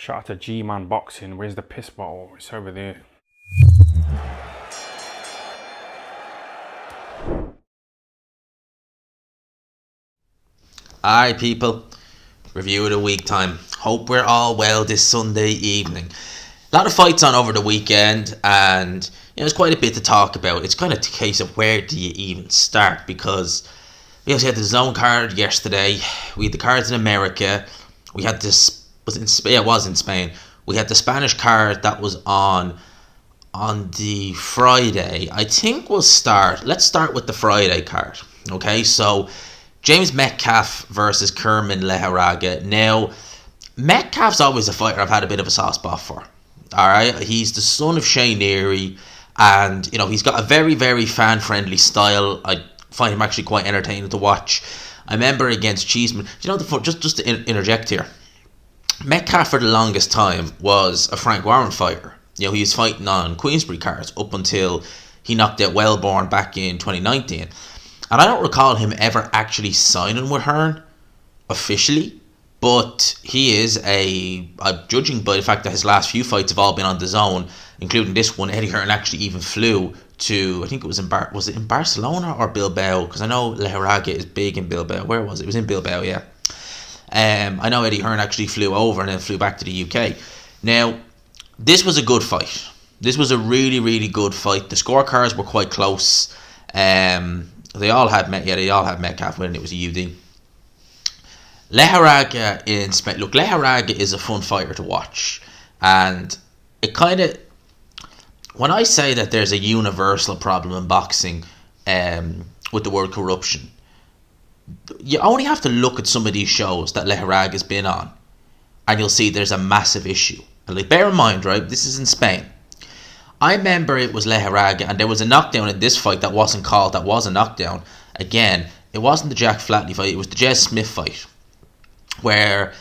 Shout out to G-Man Boxing. Where's the piss bottle? It's over there. Alright people, review of the week time. Hope we're all well this Sunday evening. A lot of fights on over the weekend and there's quite a bit to talk about. It's kind of a case of where do you even start, because we also had the zone card yesterday, we had the cards in America, we had this, it was in Spain, we had the Spanish card that was on the Friday. I think let's start with the Friday card. Okay, so James Metcalfe versus Kerman Laheraga. Now, Metcalfe's always a fighter I've had a bit of a soft spot for. Alright, he's the son of Shane Neary, and he's got a very, very fan-friendly style. I find him actually quite entertaining to watch. I remember against Cheeseman, just to interject here, Metcalfe for the longest time was a Frank Warren fighter. He was fighting on Queensberry cards up until he knocked out Wellborn back in 2019. And I don't recall him ever actually signing with Hearn officially, but he is I'm judging by the fact that his last few fights have all been on the zone, including this one. Eddie Hearn actually even flew to, I think it was was it in Barcelona or Bilbao? Because I know Laheraga is big in Bilbao. Where was it? It was in Bilbao, yeah. I know Eddie Hearn actually flew over and then flew back to the UK. Now, this was a good fight. This was a really, really good fight. The scorecards were quite close. They all had Metcalfe winning. It was a UD. Laheraga in Spain. Look, Laheraga is a fun fighter to watch, and it kind of, when I say that there's a universal problem in boxing, with the word corruption, you only have to look at some of these shows that Laheraga's been on, and you'll see there's a massive issue. And like, bear in mind, right? This is in Spain. I remember it was Laheraga, and there was a knockdown in this fight that wasn't called. That was a knockdown. Again, it wasn't the Jack Flatley fight. It was the Jez Smith fight, where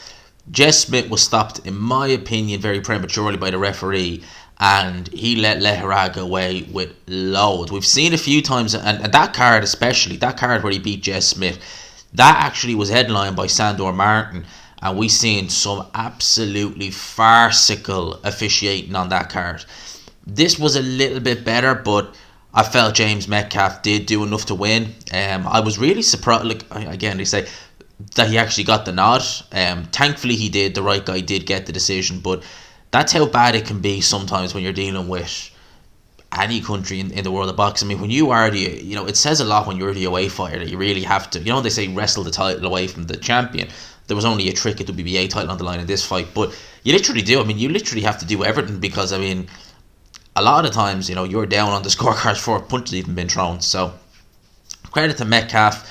Jez Smith was stopped, in my opinion, very prematurely by the referee, and he let Laheraga away with loads. We've seen a few times, and that card especially, that card where he beat Jez Smith, that actually was headlined by Sandor Martin, and we've seen some absolutely farcical officiating on that card. This was a little bit better, but I felt James Metcalfe did do enough to win. I was really surprised. Like, again, they say that he actually got the nod. Thankfully, he did. The right guy did get the decision, but that's how bad it can be sometimes when you're dealing with any country in the world of boxing. I mean, when you are it says a lot when you're the away fighter that you really have to. They say wrestle the title away from the champion. There was only a trick at the WBA title on the line in this fight, but you literally do. I mean, you literally have to do everything, because, I mean, a lot of times, you're down on the scorecards before a punch has even been thrown. So, credit to Metcalfe.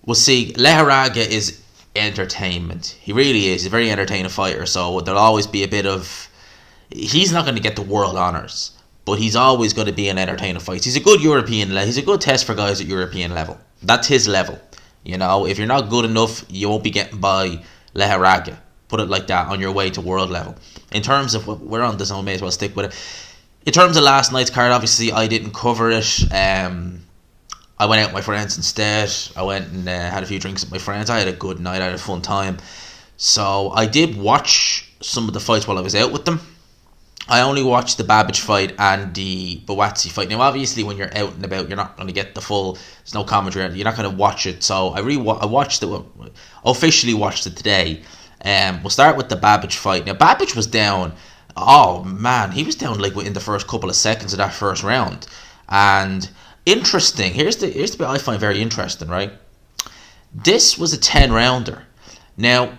We'll see. Laheraga is entertainment. He really is. He's a very entertaining fighter. So, there'll always be a bit of... He's not going to get the world honours, but he's always going to be an entertaining fight. He's a good European level. He's a good test for guys at European level. That's his level. If you're not good enough, you won't be getting by Laheraga. Put it like that, on your way to world level. In terms of what we're on the zone, may as well stick with it. In terms of last night's card, obviously I didn't cover it. I went out with my friends instead. I went and had a few drinks with my friends. I had a good night. I had a fun time. So I did watch some of the fights while I was out with them. I only watched the Babage fight and the Buatsi fight. Now, obviously, when you're out and about, you're not going to get the full... There's no commentary. You're not going to watch it. So I watched it. Officially watched it today. We'll start with the Babage fight. Now, Babage was down... Oh man, he was down like in the first couple of seconds of that first round. And interesting, here's the bit I find very interesting, right? This was a 10-rounder. Now,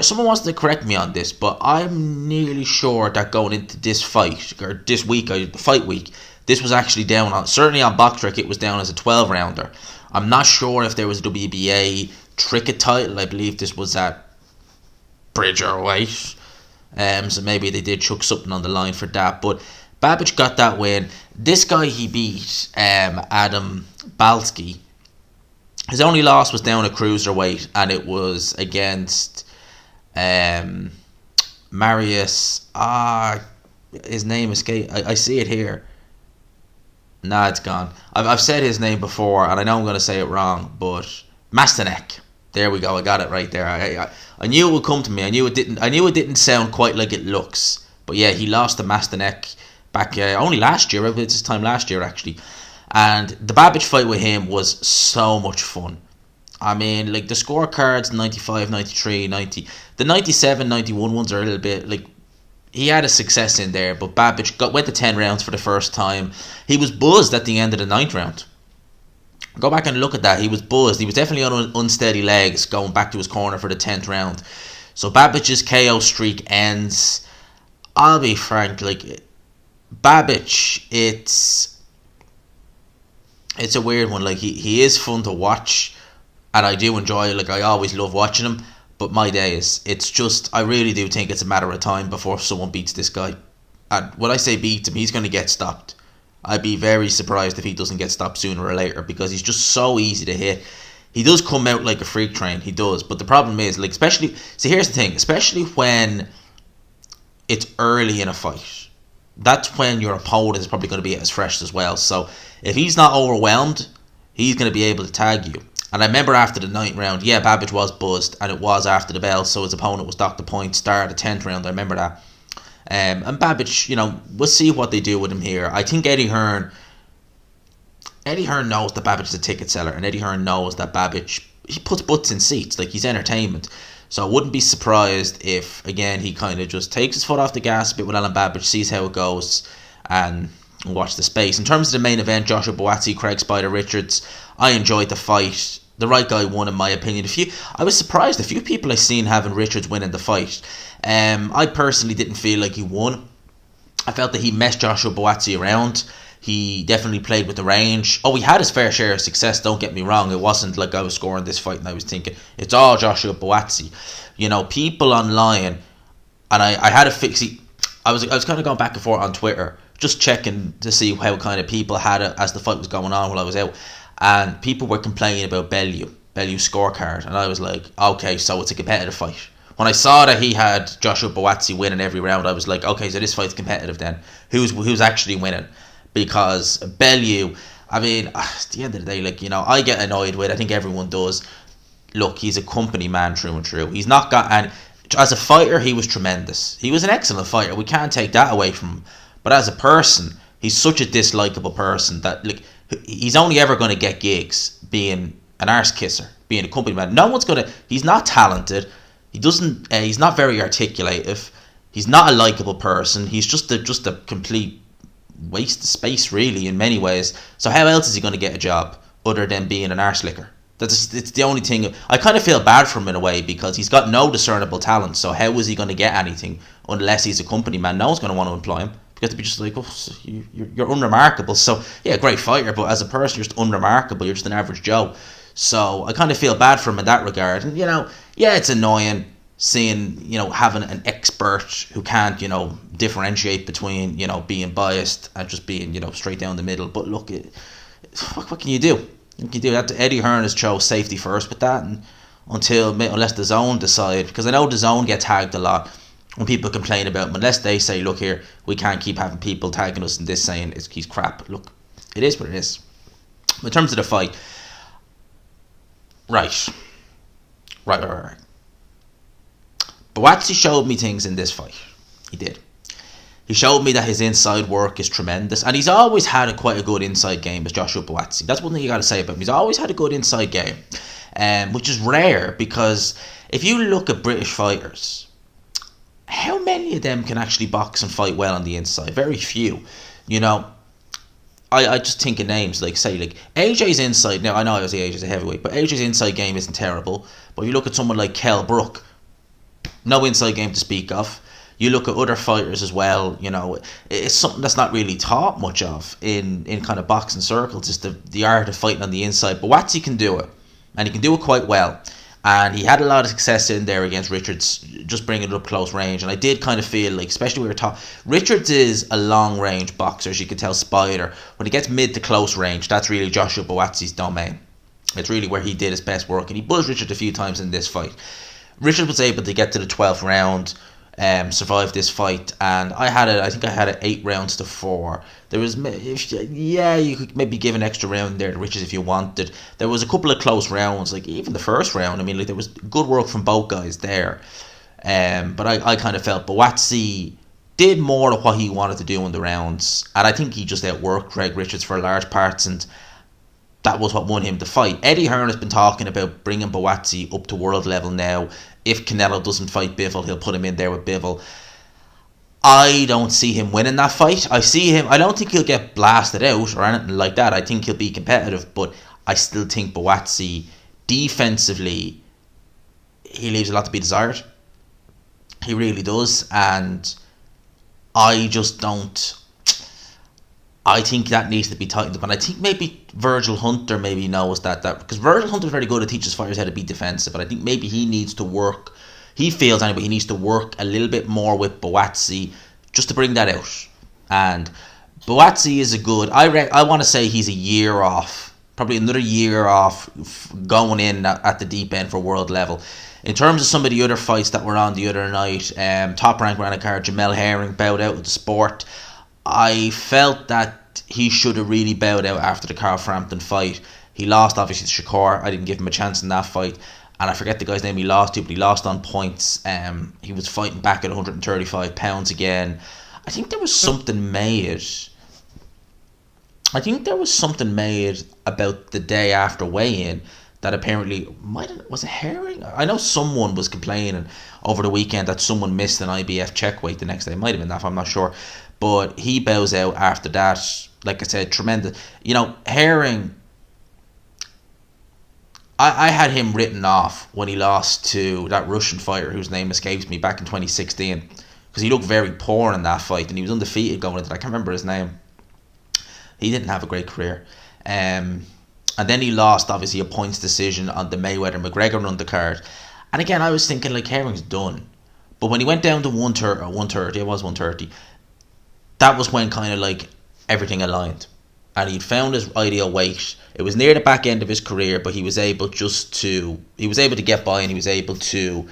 someone wants to correct me on this, but I'm nearly sure that going into this fight, or this week, the fight week, this was actually down on, certainly on BoxRec, it was down as a 12-rounder. I'm not sure if there was a WBA Tricket title. I believe this was at Bridger weight. So maybe they did chuck something on the line for that. But Babage got that win. This guy he beat, Adam Balski. His only loss was down at cruiserweight, and it was against Marius. His name escaped. I see it here. Nah, it's gone. I've said his name before, and I know I'm going to say it wrong, but Mastanek. There we go. I got it right there. I knew it would come to me. I knew it didn't. I knew it didn't sound quite like it looks. But yeah, he lost to Mastanek back only last year. It's this time last year actually. And the Babage fight with him was so much fun. I mean, like the scorecards 95, 93, 90. The 97, 91 ones are a little bit like he had a success in there, but Babage went to 10 rounds for the first time. He was buzzed at the end of the 9th round. Go back and look at that. He was buzzed. He was definitely on unsteady legs going back to his corner for the 10th round. So Babage's KO streak ends. I'll be frank, like Babage, it's a weird one. Like he is fun to watch, and I do enjoy it. Like I always love watching him. But my days, it's just I really do think it's a matter of time before someone beats this guy. And when I say beat him, he's going to get stopped. I'd be very surprised if he doesn't get stopped sooner or later because he's just so easy to hit. He does come out like a freak train, he does. But the problem is, like, especially, see, here's the thing, especially when it's early in a fight, that's when your opponent is probably going to be as fresh as well. So if he's not overwhelmed, he's going to be able to tag you. And I remember after the 9th round, yeah, Babage was buzzed, and it was after the bell, so his opponent was docked the point, start of the 10th round, I remember that. And Babage, we'll see what they do with him here. I think Eddie Hearn knows that Babage is a ticket seller, and Eddie Hearn knows that Babage, he puts butts in seats, like he's entertainment. So I wouldn't be surprised if, again, he kind of just takes his foot off the gas a bit with Alan Babage, sees how it goes, and watch the space. In terms of the main event, Joshua Buatsi, Craig Spider Richards, I enjoyed the fight. The right guy won, in my opinion. I was surprised. A few people I seen having Richards winning the fight. I personally didn't feel like he won. I felt that he messed Joshua Buatsi around. He definitely played with the range. Oh, he had his fair share of success, don't get me wrong. It wasn't like I was scoring this fight and I was thinking, it's all Joshua Buatsi. People online, and I had a fix. I was kind of going back and forth on Twitter, just checking to see how kind of people had it as the fight was going on while I was out. And people were complaining about Bellew's scorecard. And I was like, okay, so it's a competitive fight. When I saw that he had Joshua Buatsi winning every round, I was like, okay, so this fight's competitive then. Who's actually winning? Because Bellew, I mean, at the end of the day, I get annoyed with it. I think everyone does. Look, he's a company man through and through. He's not got... And as a fighter, he was tremendous. He was an excellent fighter. We can't take that away from him. But as a person, he's such a dislikable person that, he's only ever going to get gigs being an arse kisser, being a company man. No one's going to... He's not talented. He's not very articulative. He's not a likable person. He's just a complete waste of space, really, in many ways. So how else is he going to get a job other than being an arse licker? It's the only thing. I kind of feel bad for him in a way because he's got no discernible talent. So how is he going to get anything unless he's a company man? No one's going to want to employ him. Because to be just like, you're unremarkable. So yeah, great fighter, but as a person, you're just unremarkable. You're just an average Joe. So I kind of feel bad for him in that regard. And it's annoying seeing having an expert who can't differentiate between being biased and just being straight down the middle. But look, what can you do? You can do that. Eddie Hearn has chose safety first with that, and unless the zone decide, because I know the zone gets tagged a lot. When people complain about him, unless they say, look here, we can't keep having people tagging us and this saying he's crap. Look, it is what it is. In terms of the fight, right. Buatsi showed me things in this fight. He did. He showed me that his inside work is tremendous, and he's always had quite a good inside game as Joshua Buatsi. That's one thing you got to say about him. He's always had a good inside game, which is rare because if you look at British fighters, how many of them can actually box and fight well on the inside? Very few. I just think of names like AJ's inside. Now I know AJ's a heavyweight, but AJ's inside game isn't terrible. But you look at someone like Kell Brook, no inside game to speak of. You look at other fighters as well. It's something that's not really taught much of in kind of boxing circles. It's the art of fighting on the inside. But Buatsi can do it, and he can do it quite well. And he had a lot of success in there against Richards, just bringing it up close range. And I did kind of feel like, especially when we were talking, Richards is a long range boxer, as you can tell. Spider, when he gets mid to close range, that's really Joshua Buatsi's domain. It's really where he did his best work, and he buzzed Richards a few times in this fight. Richards was able to get to the 12th round. survived this fight, and I think I had it 8 rounds to 4. There was, you could maybe give an extra round there to Richards if you wanted. There was a couple of close rounds, like even the first round. I mean, like there was good work from both guys there. But I kind of felt Buatsi did more of what he wanted to do in the rounds, and I think he just outworked Greg Richards for large parts, and that was what won him the fight. Eddie Hearn has been talking about bringing Buatsi up to world level now. If Canelo doesn't fight Bivol, he'll put him in there with Bivol. I don't see him winning that fight. I don't think he'll get blasted out or anything like that. I think he'll be competitive, but I still think Buatsi, defensively, he leaves a lot to be desired. He really does, and I just don't. I think that needs to be tightened up, and I think maybe Virgil Hunter maybe knows that because Virgil Hunter's very good at teaching fighters how to be defensive, but I think maybe he needs to work. He feels anyway he needs to work a little bit more with Buatsi just to bring that out. And Buatsi is a good. I want to say he's a year off, probably another year off going in at the deep end for world level. In terms of some of the other fights that were on the other night, Top Rank ran a card. Jamal Herring bowed out with the sport. I felt that he should have really bowed out after the Carl Frampton fight. He lost, obviously, to Shakur. I didn't give him a chance in that fight. And I forget the guy's name he lost to, but he lost on points. He was fighting back at 135 pounds again. I think there was something made. About the day after weigh-in that apparently was it Herring? I know someone was complaining over the weekend that someone missed an IBF check weight the next day. It might have been that, I'm not sure. But he bows out after that. Like I said, tremendous. You know, Herring, I had him written off when he lost to that Russian fighter whose name escapes me back in 2016. Because he looked very poor in that fight and he was undefeated going into that. I can't remember his name. He didn't have a great career. And then he lost, obviously, a points decision on the Mayweather-McGregor undercard. And again, I was thinking, like, Herring's done. But when he went down to 130, it was 130, that was when kind of like everything aligned. And he'd found his ideal weight. It was near the back end of his career, but he was able to get by and he was able to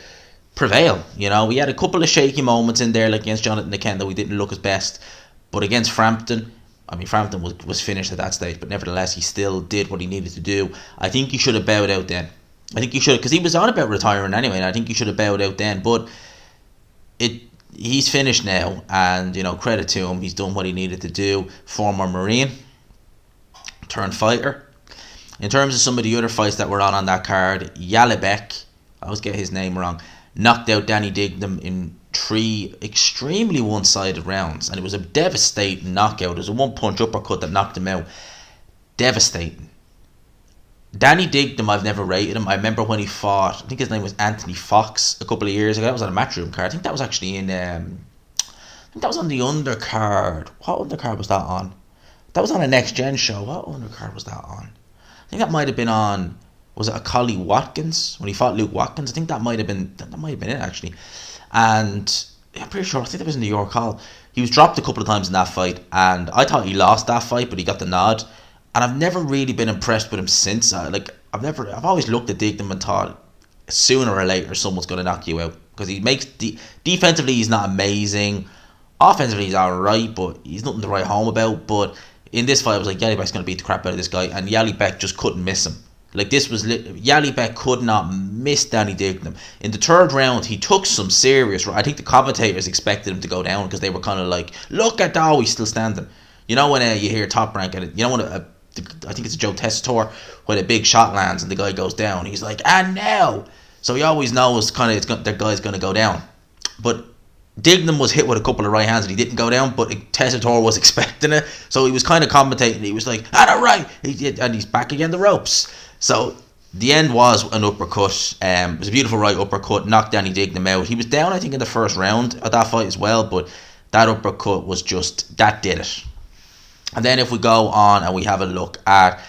prevail. You know, he had a couple of shaky moments in there, like against Jonathan Nakenda, we didn't look his best. But against Frampton, I mean, Frampton was finished at that stage, but nevertheless, he still did what he needed to do. I think he should have bowed out then. I think he should, because he was on about retiring anyway, and I think he should have bowed out then. But he's finished now, and, you know, credit to him, he's done what he needed to do. Former Marine, turned fighter. In terms of some of the other fights that were on that card, Yalibek, I always get his name wrong, knocked out Danny Dignam in 3 extremely one-sided rounds, and it was a devastating knockout. It was a one-punch uppercut that knocked him out. Devastating. Danny Dignam, I've never rated him. I remember when he fought, I think his name was Anthony Fox a couple of years ago. That was on a Matchroom card. I think that was actually in, I think that was on the undercard. What undercard was that on? That was on a Next Gen show. What undercard was that on? I think that might have been on, was it Akali Watkins? When he fought Luke Watkins? I think that might have been it, actually. And I'm pretty sure, I think that was in New York Hall. He was dropped a couple of times in that fight, and I thought he lost that fight, but he got the nod. And I've never really been impressed with him since. I've always looked at Dignam and thought sooner or later someone's going to knock you out, because he makes defensively he's not amazing, offensively he's alright, but he's nothing to write home about. But in this fight, I was like, Yalibek's going to beat the crap out of this guy, and Yalibek just couldn't miss him. Like, this was Yalibek could not miss Danny Dignam. In the third round, he took some serious. I think the commentators expected him to go down, because they were kind of like, look at that, he's still standing. You know when you hear Top Rank, and you know when I think it's a Joe Tessitore, when a big shot lands and the guy goes down, he's like, and now. So he always knows kind of that guy's going to go down. But Dignam was hit with a couple of right hands and he didn't go down, but Tessitore was expecting it, so he was kind of commentating. He was like, "Ah, right," and he's back again the ropes. So the end was an uppercut. It was a beautiful right uppercut, knocked Danny Dignam out. He was down, I think, in the first round of that fight as well, but that uppercut was just, that did it. And then if we go on and we have a look at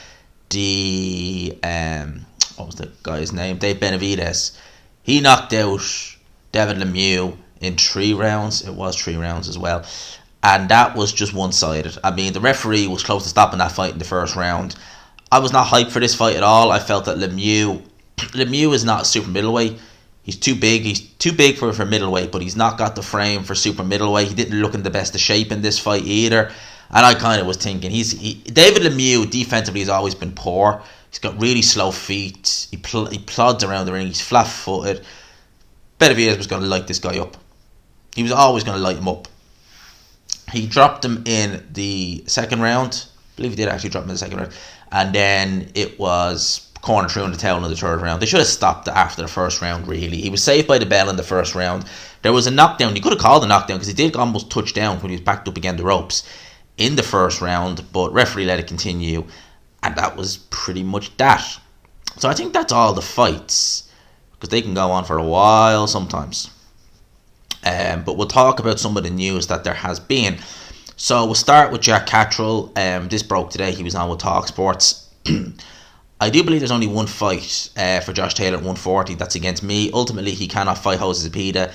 the what was the guy's name? Dave Benavidez. He knocked out Devin Lemieux in 3 rounds. It was 3 rounds as well. And that was just one-sided. I mean, the referee was close to stopping that fight in the first round. I was not hyped for this fight at all. I felt that Lemieux is not a super middleweight. He's too big. He's too big for middleweight, but he's not got the frame for super middleweight. He didn't look in the best of shape in this fight either. And I kind of was thinking, David Lemieux defensively has always been poor. He's got really slow feet. He plods around the ring. He's flat-footed. Benavidez was going to light this guy up. He was always going to light him up. He dropped him in the second round. I believe he did actually drop him in the second round. And then it was corner through in the tail in the third round. They should have stopped after the first round, really. He was saved by the bell in the first round. There was a knockdown. You could have called a knockdown because he did almost touch down when he was backed up against the ropes in the first round, but referee let it continue, and that was pretty much that. So I think that's all the fights, because they can go on for a while sometimes. But we'll talk about some of the news that there has been. So we'll start with Jack Catterall. This broke today. He was on with Talk Sports. I do believe there's only one fight for Josh Taylor at 140. That's against me. Ultimately, he cannot fight Jose Zepeda.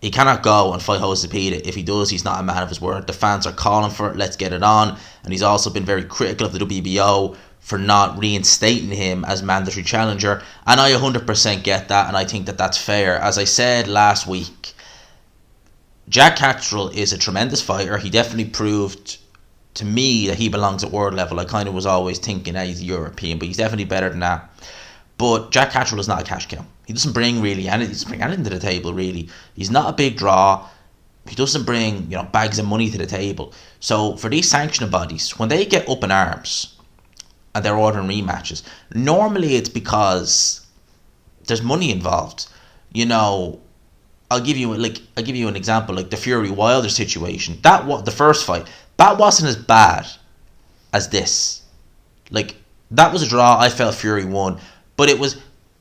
He cannot go and fight Jose Zepeda. If he does, he's not a man of his word. The fans are calling for it. Let's get it on. And he's also been very critical of the WBO for not reinstating him as mandatory challenger. And I 100% get that, and I think that that's fair. As I said last week, Jack Catterall is a tremendous fighter. He definitely proved to me that he belongs at world level. I kind of was always thinking that he's European, but he's definitely better than that. But Jack Catterall is not a cash cow. He doesn't bring really anything. He doesn't bring anything to the table, really. He's not a big draw. He doesn't bring, bags of money to the table. So for these sanctioning bodies, when they get up in arms and they're ordering rematches, normally it's because there's money involved. I'll give you an example, like the Fury Wilder situation. The first fight, that wasn't as bad as this. Like, that was a draw. I felt Fury won. But it was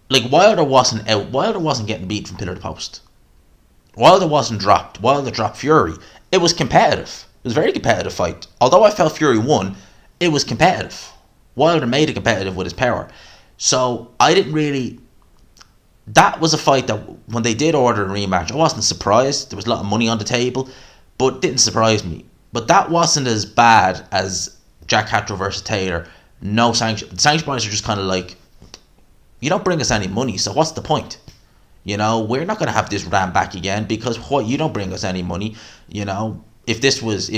like Wilder wasn't out. Wilder wasn't getting beat from pillar to post. Wilder wasn't dropped. Wilder dropped Fury. It was competitive. It was a very competitive fight. Although I felt Fury won, it was competitive. Wilder made it competitive with his power. So I didn't really... That was a fight that when they did order a rematch, I wasn't surprised. There was a lot of money on the table, but it didn't surprise me. But that wasn't as bad as Jack Catterall versus Taylor. No sanction. The sanction bodies are just kind of like, you don't bring us any money, so what's the point? We're not going to have this ran back again because you don't bring us any money. If this was,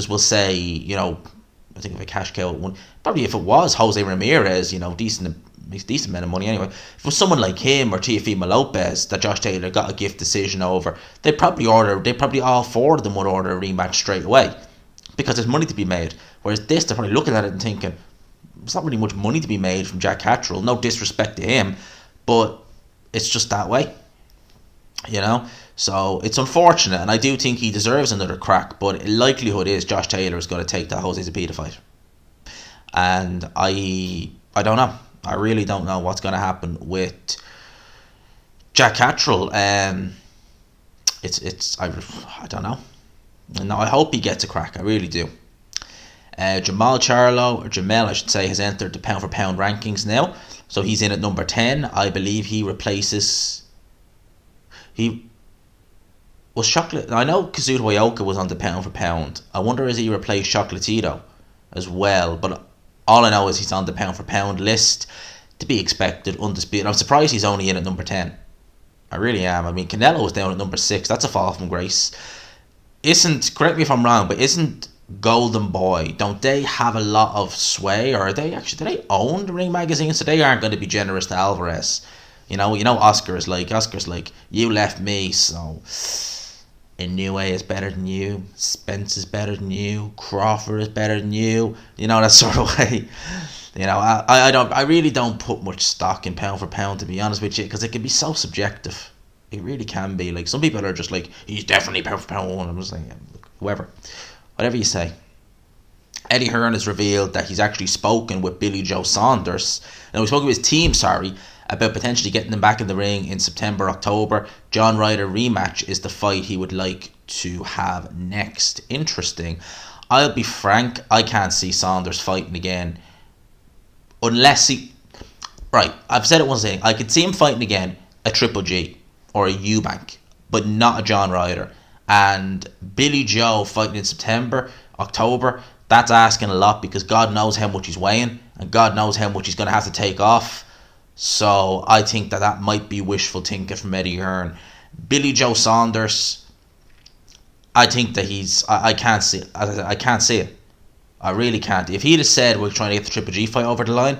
we'll say, I think of a cash cow at one. Probably if it was Jose Ramirez, decent amount of money anyway. If it was someone like him or Teofimo Lopez that Josh Taylor got a gift decision over, they'd probably all four of them would order a rematch straight away because there's money to be made. Whereas this, they're probably looking at it and thinking, there's not really much money to be made from Jack Catterall. No disrespect to him, but it's just that way, So it's unfortunate, and I do think he deserves another crack. But likelihood is Josh Taylor is going to take that Jose Zepeda fight, and I don't know. I really don't know what's going to happen with Jack Catterall. I don't know. No, I hope he gets a crack. I really do. Jamal, I should say, has entered the pound for pound rankings now. So he's in at number 10. I believe he replaces... He was Chocolate... I know Kazuto Ioka was on the pound for pound. I wonder if he replaced Chocolatito as well. But all I know is he's on the pound for pound list. To be expected, undisputed. I'm surprised he's only in at number 10. I really am. I mean, Canelo was down at number 6. That's a fall from grace. Correct me if I'm wrong, but isn't Golden Boy, don't they have a lot of sway, or do they own the Ring magazine, so they aren't going to be generous to Alvarez? Oscar's like, you left me, so Inoue is better than you, Spence is better than you, Crawford is better than you, that sort of way. I really don't put much stock in pound for pound, to be honest with you, because it can be so subjective. It really can be. Like, some people are just like, he's definitely pound for pound one. I'm just like, whatever you say. Eddie Hearn has revealed that he's actually spoken with Billy Joe Saunders. Now, he's spoken with his team, about potentially getting them back in the ring in September, October. John Ryder rematch is the fight he would like to have next. Interesting. I'll be frank, I can't see Saunders fighting again. Unless he... Right, I've said it once thing. I could see him fighting again a Triple G or a Eubank, but not a John Ryder. And Billy Joe fighting in September, October, that's asking a lot because God knows how much he's weighing and God knows how much he's going to have to take off. So I think that might be wishful thinking from Eddie Hearn. Billy Joe Saunders, I think that I can't see it. I can't see it. I really can't. If he'd have said we're trying to get the Triple G fight over the line,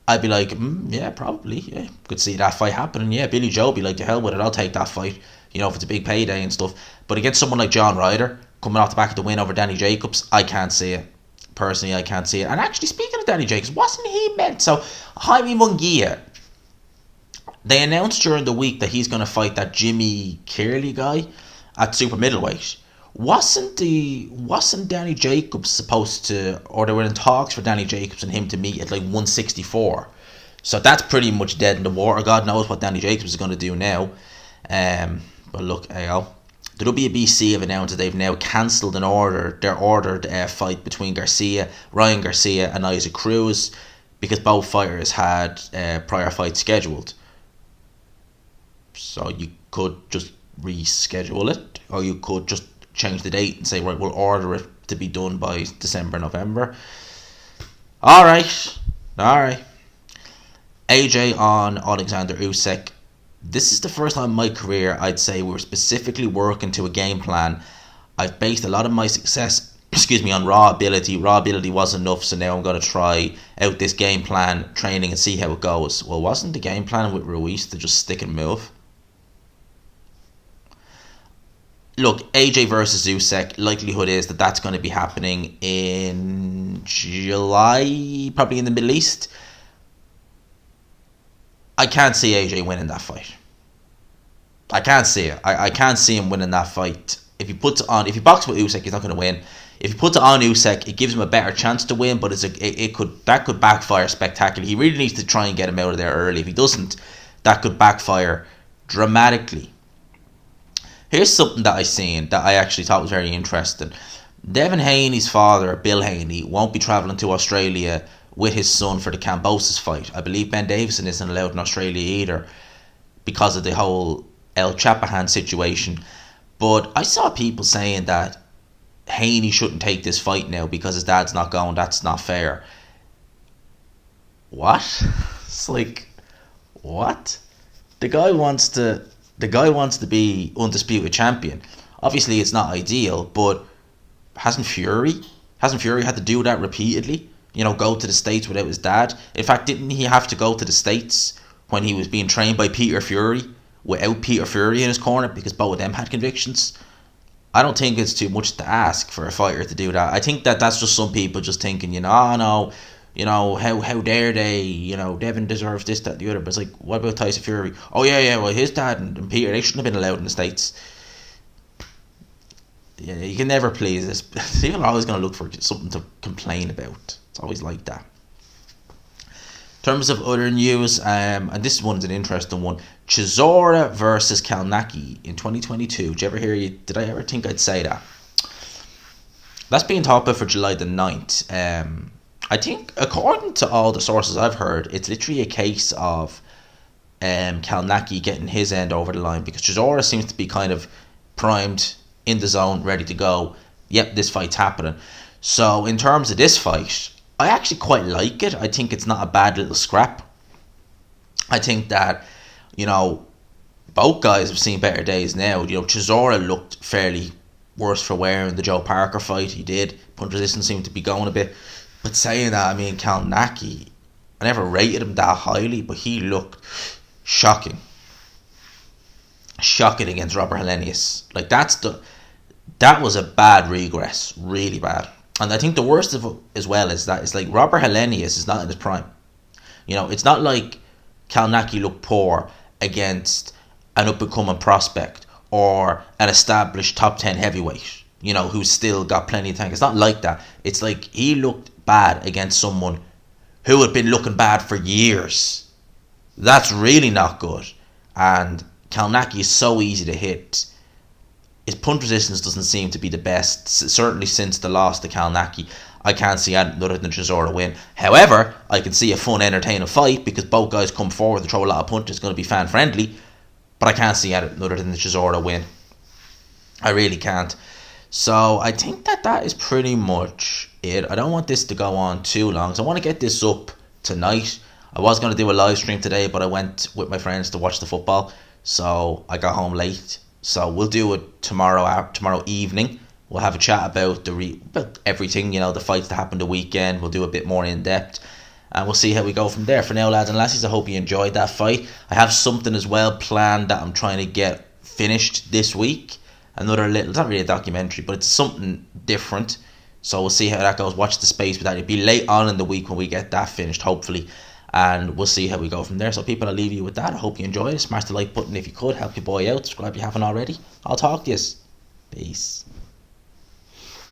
I'd be like, yeah, probably. Yeah, could see that fight happening. Yeah, Billy Joe would be like, to hell with it, I'll take that fight. If it's a big payday and stuff. But against someone like John Ryder, coming off the back of the win over Danny Jacobs, I can't see it. Personally, I can't see it. And actually, speaking of Danny Jacobs, wasn't he meant? So, Jaime Munguia, they announced during the week that he's going to fight that Jimmy Kearley guy at super middleweight. Wasn't Danny Jacobs supposed to, or they were in talks for Danny Jacobs and him to meet at like 164? So that's pretty much dead in the water. God knows what Danny Jacobs is going to do now. But look, the WBC have announced that they've now cancelled their ordered fight between Ryan Garcia and Isaac Cruz, because both fighters had prior fights scheduled. So you could just reschedule it, or you could just change the date and say, right, we'll order it to be done by December, November. Alright. AJ on Alexander Usyk. This is the first time in my career I'd say we were specifically working to a game plan. I've based a lot of my success on raw ability. Raw ability wasn't enough, so now I'm going to try out this game plan training and see how it goes. Well, wasn't the game plan with Ruiz to just stick and move? Look, AJ versus Usyk, likelihood is that that's going to be happening in July, probably in the Middle East. I can't see AJ winning that fight. I can't see it. I can't see him winning that fight. If he boxes with Usyk, he's not going to win. If he puts it on Usyk, it gives him a better chance to win, but that could backfire spectacularly. He really needs to try and get him out of there early. If he doesn't, that could backfire dramatically. Here's something that I seen that I actually thought was very interesting. Devin Haney's father, Bill Haney, won't be travelling to Australia with his son for the Kambosos fight. I believe Ben Davison isn't allowed in Australia either because of the whole El Chapahan situation. But I saw people saying that Haney shouldn't take this fight now because his dad's not going. That's not fair. What? It's like, what? The guy wants to be undisputed champion. Obviously, it's not ideal, but hasn't Fury had to do that repeatedly? Go to the States without his dad. In fact, didn't he have to go to the States when he was being trained by Peter Fury without Peter Fury in his corner because both of them had convictions? I don't think it's too much to ask for a fighter to do that. I think that's just some people just thinking, how dare they, Devin deserves this, that, the other. But it's like, what about Tyson Fury? Oh yeah, well, his dad and Peter, they shouldn't have been allowed in the States. Yeah, you can never please this. People are always going to look for something to complain about. It's always like that. In terms of other news, and this one's an interesting one. Chisora versus Kownacki in 2022. Did I ever think I'd say that? That's being talked about for July the 9th. I think, according to all the sources I've heard, it's literally a case of Kownacki getting his end over the line, because Chisora seems to be kind of primed, in the zone, ready to go. Yep, this fight's happening. So in terms of this fight, I actually quite like it. I think it's not a bad little scrap. I think that, both guys have seen better days now. Chisora looked fairly worse for wear in the Joe Parker fight. He did. Punch resistance seemed to be going a bit. But saying that, Kownacki, I never rated him that highly, but he looked shocking. Shocking against Robert Helenius. Like, that was a bad regress. Really bad. And I think the worst of it as well is that it's like Robert Helenius is not in his prime. It's not like Kownacki looked poor against an up-and-coming prospect or an established top 10 heavyweight, who's still got plenty of time. It's not like that. It's like he looked bad against someone who had been looking bad for years. That's really not good. And Kownacki is so easy to hit. His punch resistance doesn't seem to be the best, certainly since the loss to Kownacki. I can't see anything other than Chisora win. However, I can see a fun, entertaining fight because both guys come forward to throw a lot of punches. It's going to be fan-friendly. But I can't see anything other than the Chisora win. I really can't. So I think that is pretty much it. I don't want this to go on too long, so I want to get this up tonight. I was going to do a live stream today, but I went with my friends to watch the football, so I got home late. So we'll do it tomorrow evening. We'll have a chat about about everything, the fights that happened the weekend. We'll do a bit more in depth, and we'll see how we go from there. For now, lads and lassies, I hope you enjoyed that fight. I have something as well planned that I'm trying to get finished this week. Another little, it's not really a documentary, but it's something different. So we'll see how that goes. Watch the space with that. It'll be late on in the week when we get that finished, hopefully. And we'll see how we go from there. So people, I'll leave you with that. I hope you enjoyed it. Smash the like button if you could. Help your boy out. Subscribe if you haven't already. I'll talk to you. Peace.